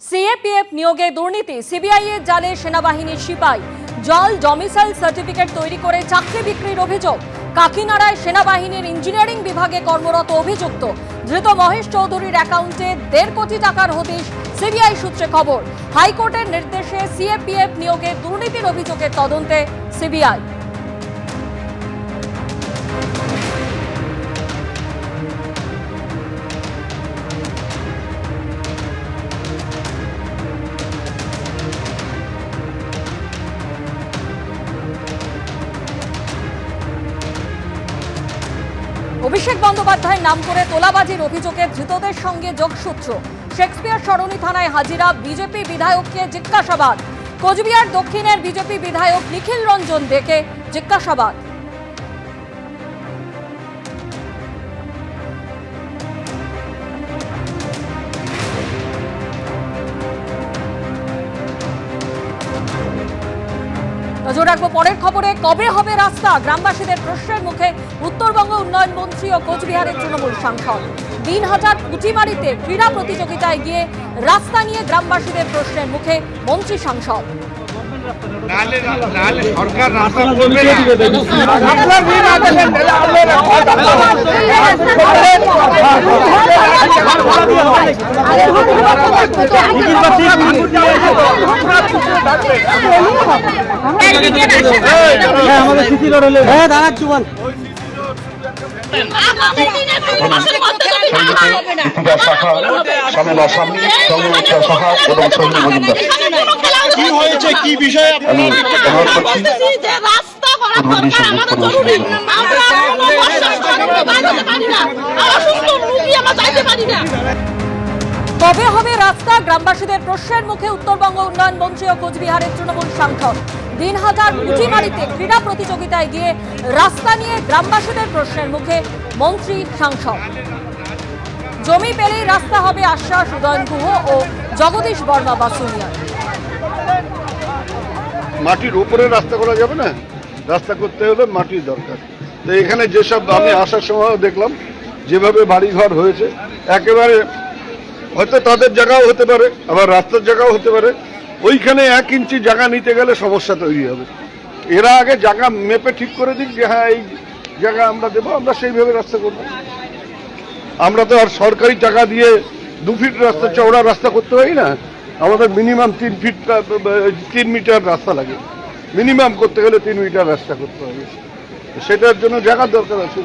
CAPF নিয়োগে দুর্নীতি, CBI এর জালে সেনাবাহিনীর সিপাই, জল ডমিসাইল সার্টিফিকেট তৈরি করে চাকরি বিক্রির অভিযোগ। কাকিনাড়ায় সেনাবাহিনীর ইঞ্জিনিয়ারিং বিভাগে কর্মরত অভিযুক্ত ধৃত মহেশ চৌধুরীর অ্যাকাউন্টে 1.5 কোটি টাকার হদিশ সিবিআই সূত্রে খবর। হাইকোর্টের নির্দেশে সিএপিএফ নিয়োগে দুর্নীতির অভিযোগের তদন্তে সিবিআই। অভিষেক বন্দ্যোপাধ্যায়ের নাম করে তোলাবাজির অভিযোগে ধৃতদের সঙ্গে যোগসূত্র। শেক্সপিয়ার সরণি থানায় হাজিরা বিজেপি বিধায়ককে জিজ্ঞাসাবাদ। কোচবিহার দক্ষিণের বিজেপি বিধায়ক নিখিল রঞ্জন ডেকে জিজ্ঞাসাবাদ। নজর রাখবো পরের খবরে। কবে হবে রাস্তা? গ্রামবাসীদের প্রশ্নের মুখে উত্তরবঙ্গ উন্নয়ন মন্ত্রী ও কোচবিহারের তৃণমূল সাংসদ। দিনহাটার পুঁটিমারিতে ক্রীড়া প্রতিযোগিতায় গিয়ে রাস্তা নিয়ে গ্রামবাসীদের প্রশ্নের মুখে মন্ত্রী সাংসদ। সরকার রাস্তা করবে কি হয়েছে, কি বিষয়ে কবে হবে রাস্তা? গ্রামবাসীদের প্রশ্নের মুখে উত্তরবঙ্গ উন্নয়ন মন্ত্রী ও কোচবিহারের তৃণমূল সাংসদ। দিনহাটার পুঁটিমারিতে ক্রীড়া প্রতিযোগিতায় গিয়ে রাস্তা নিয়ে গ্রামবাসীদের প্রশ্নের মুখে মন্ত্রী সাংসদ। জমি পেলেই রাস্তা হবে আশ্বাস উদয়ন গুহ ও জগদীশ বর্মা বাসুনিয়া। মাটির উপরে রাস্তা করা যাবে না, রাস্তা করতে হলে মাটির দরকার। তো এখানে যেসব আমি আসার সময় দেখলাম যেভাবে বাড়িঘর হয়েছে, একেবারে হয়তো তাদের জায়গাও হতে পারে, আবার রাস্তার জায়গাও হতে পারে। ওইখানে 1 ইঞ্চি জায়গা নিতে গেলে সমস্যা তৈরি হবে। এরা আগে জায়গা মেপে ঠিক করে দিক যে হ্যাঁ এই জায়গা আমরা দেবো, আমরা সেইভাবে রাস্তা করবো। আমরা তো আর সরকারি টাকা দিয়ে 2 ফিট রাস্তা চওড়া রাস্তা করতে পারি না। আমাদের মিনিমাম 3 মিটার রাস্তা লাগে, মিনিমাম করতে গেলে 3 মিটার রাস্তা করতে হবে। সেটার জন্য জায়গার দরকার আছে।